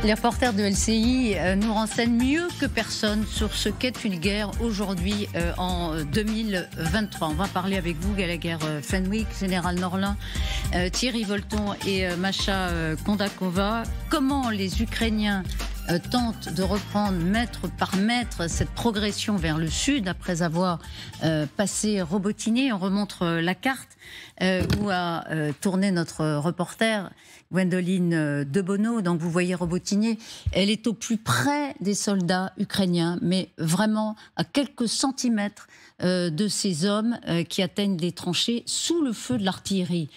Les reporters de LCI nous renseignent mieux que personne sur ce qu'est une guerre aujourd'hui en 2023. On va parler avec vous, Gallagher Fenwick, Général Norlin, Thierry Volton et Masha Kondakova. Comment les Ukrainiens tentent de reprendre mètre par mètre cette progression vers le sud après avoir passé Robotyne. On remontre la carte où a tourné notre reporter Gwendoline Debono. Donc vous voyez Robotyne, elle est au plus près des soldats ukrainiens, mais vraiment à quelques centimètres de ces hommes qui atteignent des tranchées sous le feu de l'artillerie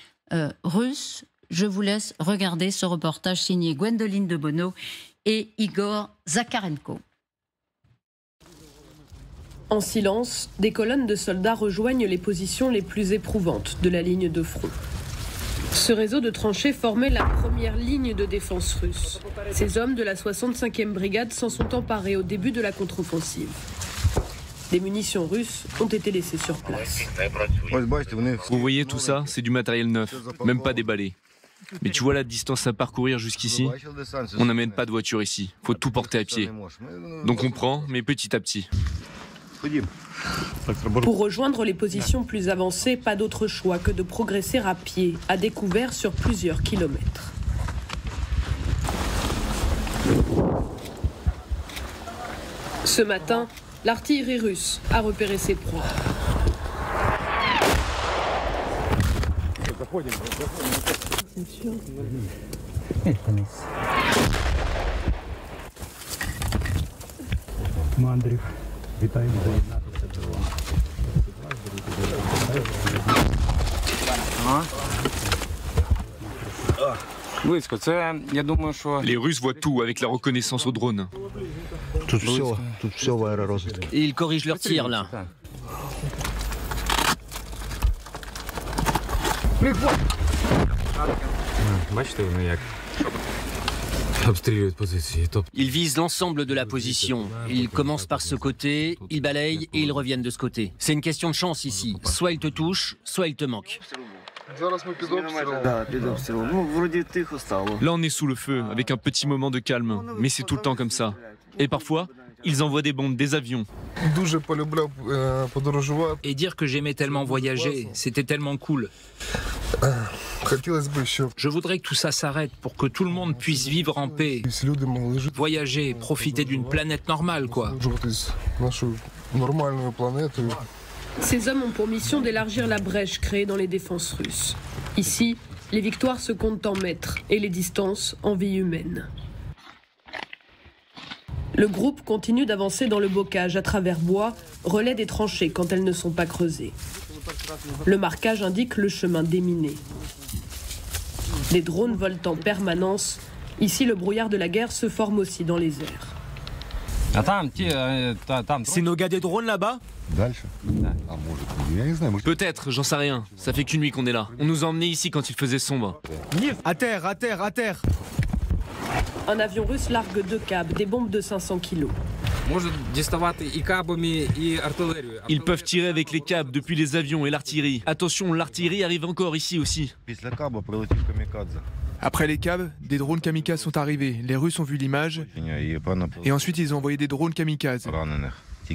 russe. Je vous laisse regarder ce reportage signé Gwendoline Debono et Igor Zakharenko. En silence, des colonnes de soldats rejoignent les positions les plus éprouvantes de la ligne de front. Ce réseau de tranchées formait la première ligne de défense russe. Ces hommes de la 65e brigade s'en sont emparés au début de la contre-offensive. Des munitions russes ont été laissées sur place. Vous voyez tout ça, c'est du matériel neuf, même pas déballé. Mais tu vois la distance à parcourir jusqu'ici? On n'amène pas de voiture ici, faut tout porter à pied. Donc on prend, mais petit à petit. Pour rejoindre les positions plus avancées, pas d'autre choix que de progresser à pied, à découvert sur plusieurs kilomètres. Ce matin, l'artillerie russe a repéré ses proies. Les Russes voient tout avec la reconnaissance au drone. Et ils corrigent leurs tirs là. Ils visent l'ensemble de la position. Ils commencent par ce côté, ils balayent et ils reviennent de ce côté. C'est une question de chance ici. Soit ils te touchent, soit ils te manquent. Là on est sous le feu, avec un petit moment de calme. Mais c'est tout le temps comme ça. Et parfois, ils envoient des bombes, des avions. Et dire que j'aimais tellement voyager, c'était tellement cool. Je voudrais que tout ça s'arrête pour que tout le monde puisse vivre en paix. Voyager, profiter d'une planète normale, quoi. Ces hommes ont pour mission d'élargir la brèche créée dans les défenses russes. Ici, les victoires se comptent en mètres et les distances en vies humaines. Le groupe continue d'avancer dans le bocage à travers bois, relais des tranchées quand elles ne sont pas creusées. Le marquage indique le chemin déminé. Les drones volent en permanence. Ici, le brouillard de la guerre se forme aussi dans les airs. C'est nos gars des drones là-bas? Peut-être, j'en sais rien. Ça fait qu'une nuit qu'on est là. On nous a emmenés ici quand il faisait sombre. À terre, à terre, à terre! Un avion russe largue 2 câbles, des bombes de 500 kilos. Ils peuvent tirer avec les câbles depuis les avions et l'artillerie. Attention, l'artillerie arrive encore ici aussi. Après les câbles, des drones kamikazes sont arrivés. Les Russes ont vu l'image. Et ensuite, ils ont envoyé des drones kamikazes.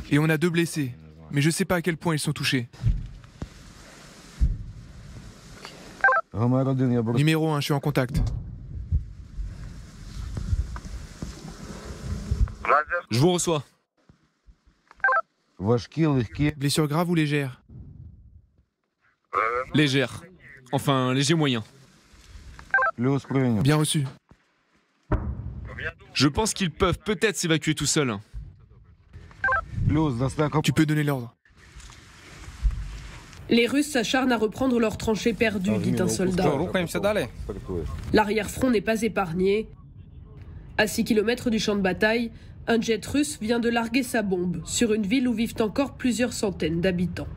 Et on a 2 blessés. Mais je sais pas à quel point ils sont touchés. Numéro 1, je suis en contact. Je vous reçois. Blessure grave ou légère? Légère. Enfin, léger moyen. Bien reçu. Je pense qu'ils peuvent peut-être s'évacuer tout seuls. Tu peux donner l'ordre. Les Russes s'acharnent à reprendre leurs tranchées perdues, dit un soldat. L'arrière-front n'est pas épargné. À 6 km du champ de bataille, un jet russe vient de larguer sa bombe sur une ville où vivent encore plusieurs centaines d'habitants.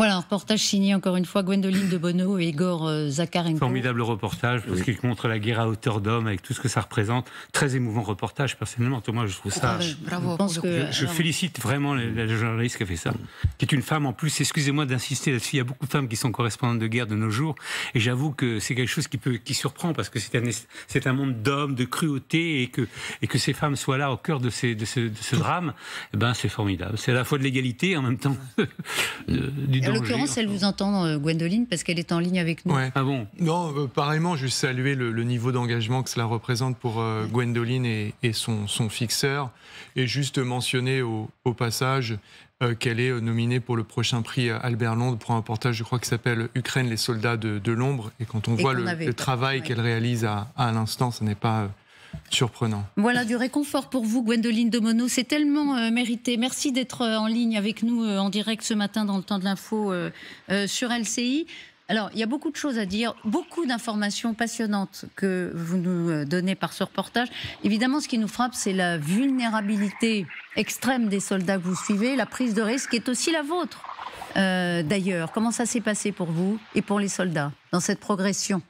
Voilà, un reportage signé encore une fois Gwendoline de Bono et Igor Zakharenko. Formidable reportage, parce qu'il montre la guerre à hauteur d'homme avec tout ce que ça représente. Très émouvant reportage, personnellement. Moi, je trouve ça... Bravo. Je félicite vraiment la journaliste qui a fait ça, qui est une femme en plus. Excusez-moi d'insister là-dessus, il y a beaucoup de femmes qui sont correspondantes de guerre de nos jours, et j'avoue que c'est quelque chose qui surprend, parce que c'est un monde d'hommes, de cruauté, et que ces femmes soient là au cœur de ce drame, eh ben, c'est formidable. C'est à la fois de l'égalité, en même temps du danger. En l'occurrence, elle vous entend, Gwendoline, parce qu'elle est en ligne avec nous. Ouais. Ah bon? Non, pareillement, juste saluer le niveau d'engagement que cela représente pour Gwendoline et son fixeur, et juste mentionner au passage qu'elle est nominée pour le prochain prix Albert Londres pour un reportage, je crois, qui s'appelle « Ukraine, les soldats de l'ombre ». Et quand on voit le travail qu'elle réalise à l'instant, ce n'est pas surprenant. Voilà, du réconfort pour vous, Gwendoline de Bono. C'est tellement mérité. Merci d'être en ligne avec nous en direct ce matin dans le temps de l'info sur LCI. Alors, il y a beaucoup de choses à dire, beaucoup d'informations passionnantes que vous nous donnez par ce reportage. Évidemment, ce qui nous frappe, c'est la vulnérabilité extrême des soldats que vous suivez, la prise de risque qui est aussi la vôtre. D'ailleurs, comment ça s'est passé pour vous et pour les soldats dans cette progression ?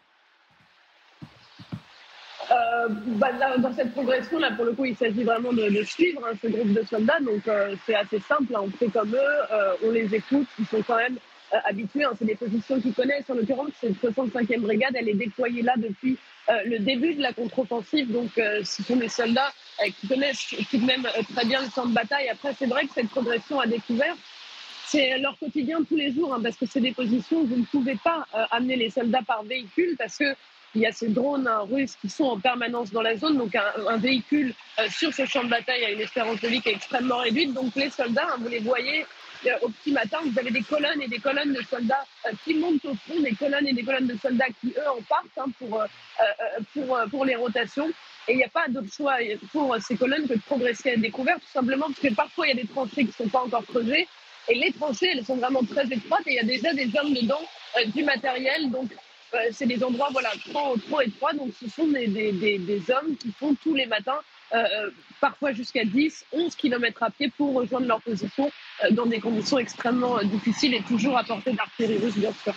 Dans cette progression-là, pour le coup, il s'agit vraiment de suivre ce groupe de soldats. Donc, c'est assez simple. On fait comme eux, on les écoute. Ils sont quand même habitués. C'est des positions qu'ils connaissent. En l'occurrence, cette 65e brigade, elle est déployée là depuis le début de la contre-offensive. Donc, ce sont des soldats qui connaissent tout de même très bien le champ de bataille. Après, c'est vrai que cette progression à découvert, c'est leur quotidien tous les jours, parce que c'est des positions où vous ne pouvez pas amener les soldats par véhicule, parce que il y a ces drones russes qui sont en permanence dans la zone, donc un véhicule sur ce champ de bataille a une espérance de vie qui est extrêmement réduite. Donc les soldats, vous les voyez au petit matin, vous avez des colonnes et des colonnes de soldats qui montent au front, des colonnes et des colonnes de soldats qui, eux, en partent pour les rotations. Et il n'y a pas d'autre choix pour ces colonnes que de progresser à découvert, tout simplement parce que parfois il y a des tranchées qui ne sont pas encore creusées. Et les tranchées, elles sont vraiment très étroites et il y a déjà des hommes dedans, du matériel. Donc, c'est des endroits trop étroits, donc ce sont des hommes qui font tous les matins, parfois jusqu'à 10, 11 km à pied pour rejoindre leur position dans des conditions extrêmement difficiles et toujours à portée d'artillerie russe, bien sûr.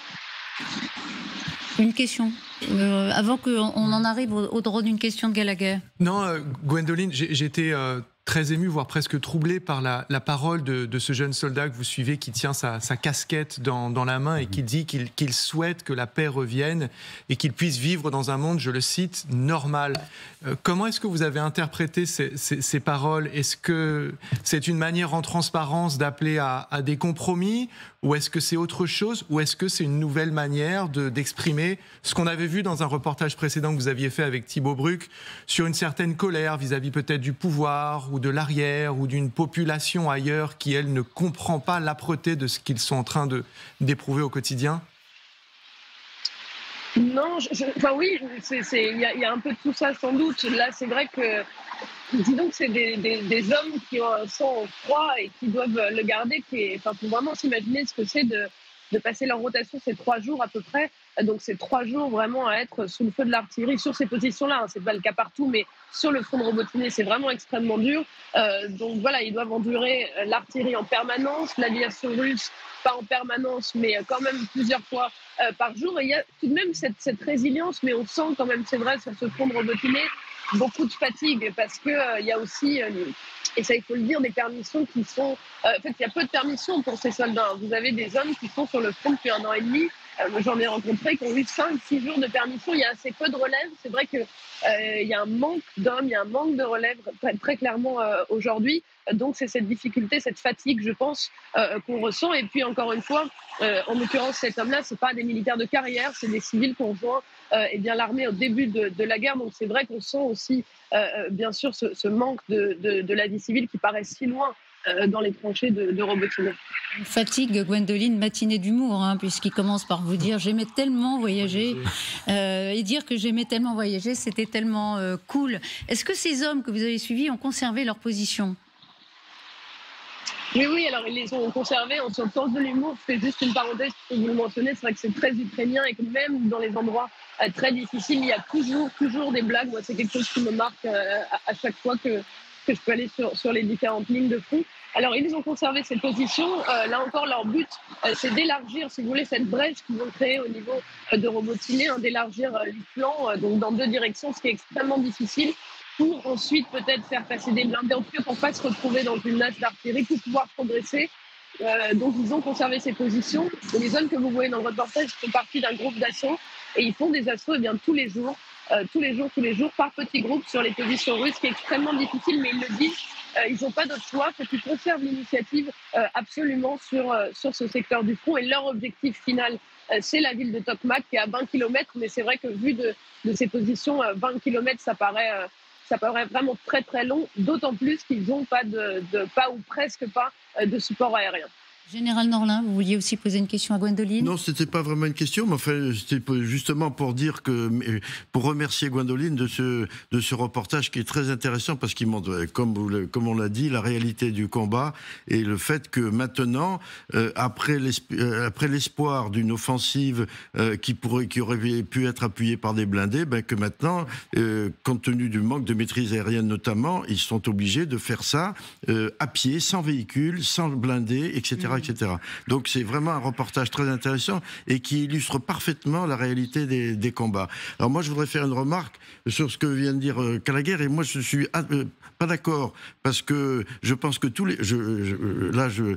Une question, avant qu'on en arrive au drone, une question de Gallagher. Non, Gwendoline, j'étais très ému, voire presque troublé par la parole de ce jeune soldat que vous suivez qui tient sa casquette dans la main et qui dit qu'il souhaite que la paix revienne et qu'il puisse vivre dans un monde, je le cite, normal. Comment est-ce que vous avez interprété ces paroles? Est-ce que c'est une manière en transparence d'appeler à des compromis, ou est-ce que c'est autre chose, ou est-ce que c'est une nouvelle manière d'exprimer ce qu'on avait vu dans un reportage précédent que vous aviez fait avec Thibaut Bruck sur une certaine colère vis-à-vis peut-être du pouvoir ou de l'arrière ou d'une population ailleurs qui, elle, ne comprend pas l'âpreté de ce qu'ils sont en train d'éprouver au quotidien? Non, oui, il y a un peu de tout ça sans doute. Là, c'est vrai que, disons que c'est des hommes qui sont au froid et qui doivent le garder. Faut vraiment s'imaginer ce que c'est de passer leur rotation ces 3 jours à peu près. Donc, c'est 3 jours vraiment à être sous le feu de l'artillerie sur ces positions-là. C'est pas le cas partout, mais sur le front de Robotyne, c'est vraiment extrêmement dur. Donc voilà, ils doivent endurer l'artillerie en permanence, l'aviation russe, pas en permanence, mais quand même plusieurs fois par jour. Et il y a tout de même cette résilience, mais on sent quand même, c'est vrai, sur ce front de Robotyne, beaucoup de fatigue, parce que il y a aussi, et ça il faut le dire, des permissions qui sont... en fait, il y a peu de permissions pour ces soldats. Vous avez des hommes qui sont sur le front depuis 1 an et demi. J'en ai rencontré qui ont eu 5-6 jours de permission. Il y a assez peu de relève. C'est vrai qu'il y a un manque d'hommes, il y a un manque de relève très clairement aujourd'hui. Donc c'est cette difficulté, cette fatigue, je pense, qu'on ressent. Et puis encore une fois, en l'occurrence, cet homme-là, c'est pas des militaires de carrière, c'est des civils qu'on rejoint l'armée au début de la guerre. Donc c'est vrai qu'on sent aussi, bien sûr, ce manque de la vie civile qui paraît si loin dans les tranchées de Robotyne. Fatigue, Gwendoline, matinée d'humour, puisqu'il commence par vous dire « j'aimais tellement voyager ». Et dire que j'aimais tellement voyager, c'était tellement cool. Est-ce que ces hommes que vous avez suivis ont conservé leur position ? Oui, alors ils les ont conservés en sens de l'humour. Je fais juste une parenthèse, pour vous le mentionner, c'est vrai que c'est très ukrainien et que même dans les endroits très difficiles, il y a toujours des blagues. Moi, c'est quelque chose qui me marque à chaque fois que je peux aller sur les différentes lignes de front. Alors, ils ont conservé ces positions. Là encore, leur but, c'est d'élargir, si vous voulez, cette brèche qu'ils vont créer au niveau de Robotiné, d'élargir les flancs donc dans deux directions, ce qui est extrêmement difficile, pour ensuite peut-être faire passer des blindés, en tout cas pour ne pas se retrouver dans une nasse d'artillerie, pour pouvoir progresser. Donc, ils ont conservé ces positions. Et les zones que vous voyez dans le reportage font partie d'un groupe d'assaut, et ils font des assauts tous les jours, par petits groupes sur les positions russes, ce qui est extrêmement difficile, mais ils le disent. Ils n'ont pas d'autre choix, faut qu'ils conservent l'initiative absolument sur ce secteur du front. Et leur objectif final, c'est la ville de Tokmak, qui est à 20 km. Mais c'est vrai que vu de ces positions, 20 km, ça paraît vraiment très très long. D'autant plus qu'ils n'ont pas pas ou presque pas de support aérien. Général Norlin, vous vouliez aussi poser une question à Gwendoline ? Non, c'était pas vraiment une question, mais enfin, c'était justement pour dire pour remercier Gwendoline de ce reportage qui est très intéressant parce qu'il montre, comme on l'a dit, la réalité du combat et le fait que maintenant, après l'espoir d'une offensive qui aurait pu être appuyée par des blindés, que maintenant, compte tenu du manque de maîtrise aérienne notamment, ils sont obligés de faire ça à pied, sans véhicule, sans blindés, etc. etc. Donc c'est vraiment un reportage très intéressant et qui illustre parfaitement la réalité des combats. Alors moi je voudrais faire une remarque sur ce que vient de dire Gallagher, et moi je suis pas d'accord parce que je pense que tous les... Je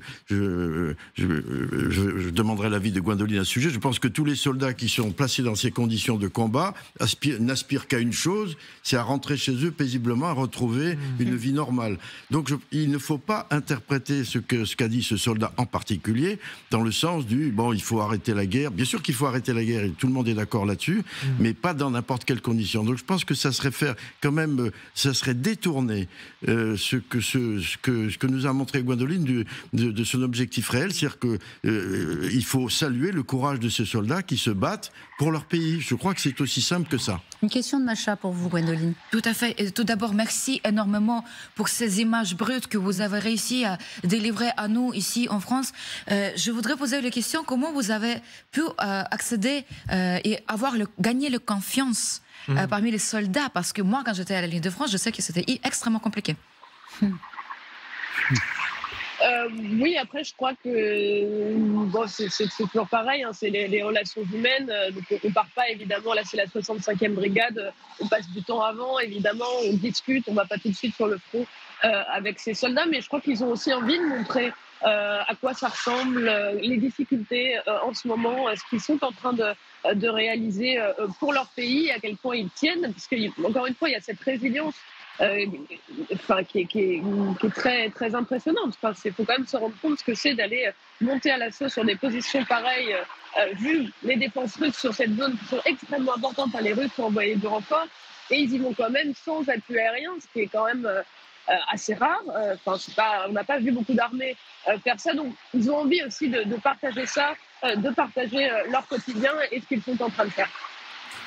demanderai l'avis de Gwendoline à ce sujet. Je pense que tous les soldats qui sont placés dans ces conditions de combat n'aspirent qu'à une chose, c'est à rentrer chez eux paisiblement, à retrouver une vie normale. Donc il ne faut pas interpréter ce qu'a dit ce soldat en particulier dans le sens du il faut arrêter la guerre. Bien sûr qu'il faut arrêter la guerre et tout le monde est d'accord là-dessus, mais pas dans n'importe quelle condition. Donc je pense que ça serait ça serait détourner ce que nous a montré Gwendoline de son objectif réel, c'est-à-dire que il faut saluer le courage de ces soldats qui se battent pour leur pays. Je crois que c'est aussi simple que ça. Une question de Macha pour vous, Gwendoline. Tout à fait. Et tout d'abord, merci énormément pour ces images brutes que vous avez réussi à délivrer à nous ici en France. Je voudrais poser la question, comment vous avez pu accéder et gagner la confiance parmi les soldats? Parce que moi, quand j'étais à la ligne de France, je sais que c'était extrêmement compliqué. Oui, après, je crois que c'est toujours pareil, c'est les relations humaines. Donc on ne part pas, évidemment, là c'est la 65e brigade, on passe du temps avant, évidemment, on discute, on ne va pas tout de suite sur le front avec ces soldats, mais je crois qu'ils ont aussi envie de montrer à quoi ça ressemble, les difficultés en ce moment, ce qu'ils sont en train de réaliser pour leur pays, à quel point ils tiennent, parce qu'encore une fois, il y a cette résilience qui est très, très impressionnante. Il faut quand même se rendre compte ce que c'est d'aller monter à l'assaut sur des positions pareilles, vu les défenses russes sur cette zone qui sont extrêmement importantes. Les Russes ont envoyé du renfort et ils y vont quand même sans appui aérien, ce qui est quand même assez rare. On n'a pas vu beaucoup d'armées faire ça, donc ils ont envie aussi de partager ça, de partager leur quotidien et ce qu'ils sont en train de faire.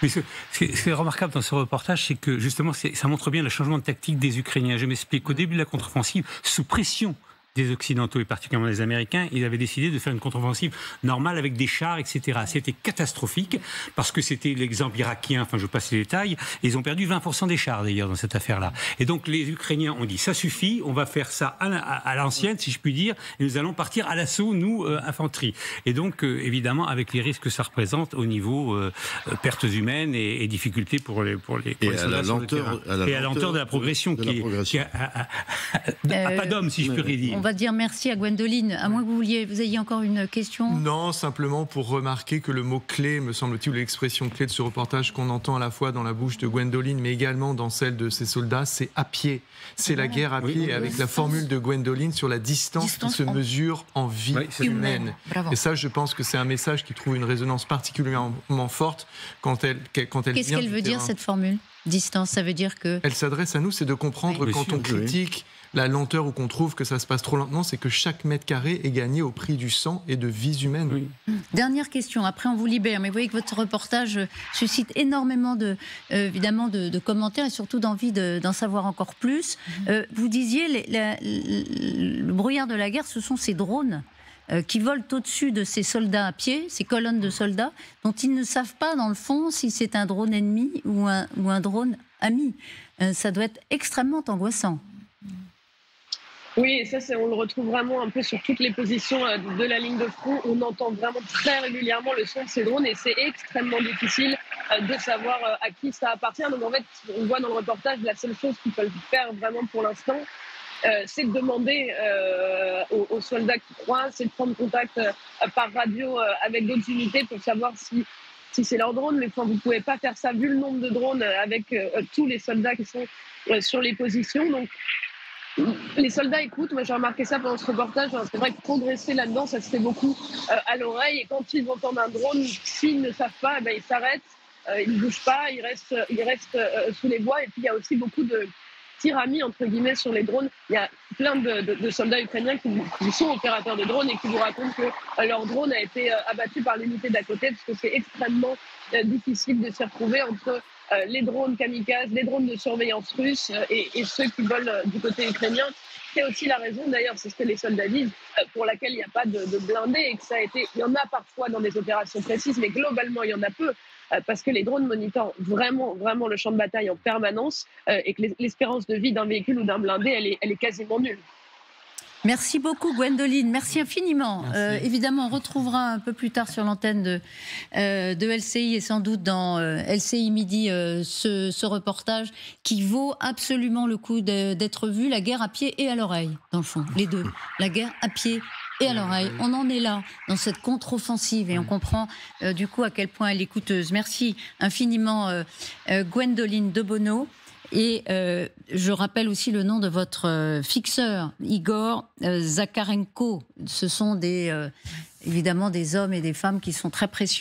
Mais ce qui est remarquable dans ce reportage, c'est que justement, ça montre bien le changement de tactique des Ukrainiens. Je m'explique. Au début de la contre-offensive, sous pression des Occidentaux et particulièrement des Américains, ils avaient décidé de faire une contre-offensive normale avec des chars, etc. C'était catastrophique parce que c'était l'exemple irakien, je passe les détails, et ils ont perdu 20% des chars d'ailleurs dans cette affaire-là. Et donc les Ukrainiens ont dit ça suffit, on va faire ça à l'ancienne, si je puis dire, et nous allons partir à l'assaut, nous, infanterie. Et donc évidemment avec les risques que ça représente au niveau pertes humaines et difficultés pour les soldats sur le terrain. Et à la lenteur de la progression qui a pas d'homme, si je puis dire. On va dire merci à Gwendoline, à moins que vous ayez encore une question. Non, simplement pour remarquer que le mot-clé, me semble-t-il, l'expression clé de ce reportage qu'on entend à la fois dans la bouche de Gwendoline, mais également dans celle de ses soldats, c'est à pied. C'est la guerre à pied, avec la formule de Gwendoline sur la distance qui se mesure en vie humaine. Et ça, je pense que c'est un message qui trouve une résonance particulièrement forte quand elle Qu'est-ce qu'elle veut dire, cette formule ? Distance, ça veut dire que... Elle s'adresse à nous, c'est de comprendre quand on critique la lenteur ou qu'on trouve que ça se passe trop lentement, c'est que chaque mètre carré est gagné au prix du sang et de vies humaines. Oui. Dernière question, après on vous libère, mais vous voyez que votre reportage suscite énormément évidemment de commentaires et surtout d'envie d'en savoir encore plus. Vous disiez, le brouillard de la guerre, ce sont ces drones qui volent au-dessus de ces soldats à pied, ces colonnes de soldats, dont ils ne savent pas, dans le fond, si c'est un drone ennemi ou un drone ami. Ça doit être extrêmement angoissant. Oui, ça, on le retrouve vraiment un peu sur toutes les positions de la ligne de front. On entend vraiment très régulièrement le son de ces drones et c'est extrêmement difficile de savoir à qui ça appartient. Donc en fait, on voit dans le reportage, la seule chose qu'ils peuvent faire vraiment pour l'instant, c'est de demander aux soldats qui croisent, c'est de prendre contact par radio avec d'autres unités pour savoir si c'est leur drone. Mais vous ne pouvez pas faire ça vu le nombre de drones avec tous les soldats qui sont sur les positions. Donc, les soldats écoutent. Moi, j'ai remarqué ça pendant ce reportage. C'est vrai que progresser là-dedans, ça se fait beaucoup à l'oreille. Et quand ils entendent un drone, s'ils ne savent pas, ils s'arrêtent, ils ne bougent pas, ils restent sous les bois. Et puis, il y a aussi beaucoup de tyrannie, entre guillemets, sur les drones. Il y a plein de soldats ukrainiens qui sont opérateurs de drones et qui vous racontent que leur drone a été abattu par l'unité d'à côté parce que c'est extrêmement difficile de s'y retrouver entre les drones kamikazes, les drones de surveillance russes et ceux qui volent du côté ukrainien. C'est aussi la raison, d'ailleurs, c'est ce que les soldats disent, pour laquelle il n'y a pas de blindés et que ça a été. Il y en a parfois dans des opérations précises, mais globalement, il y en a peu. Parce que les drones monitorent vraiment le champ de bataille en permanence et que l'espérance de vie d'un véhicule ou d'un blindé, elle est quasiment nulle. Merci beaucoup Gwendoline, merci infiniment. Merci. Évidemment, on retrouvera un peu plus tard sur l'antenne de LCI et sans doute dans LCI Midi ce reportage qui vaut absolument le coup d'être vu, la guerre à pied et à l'oreille, dans le fond, les deux. La guerre à pied et à l'oreille. On en est là, dans cette contre-offensive et on comprend du coup à quel point elle est coûteuse. Merci infiniment Gwendoline Debono. Et je rappelle aussi le nom de votre fixeur, Igor Zakharenko. Ce sont évidemment des hommes et des femmes qui sont très précieux.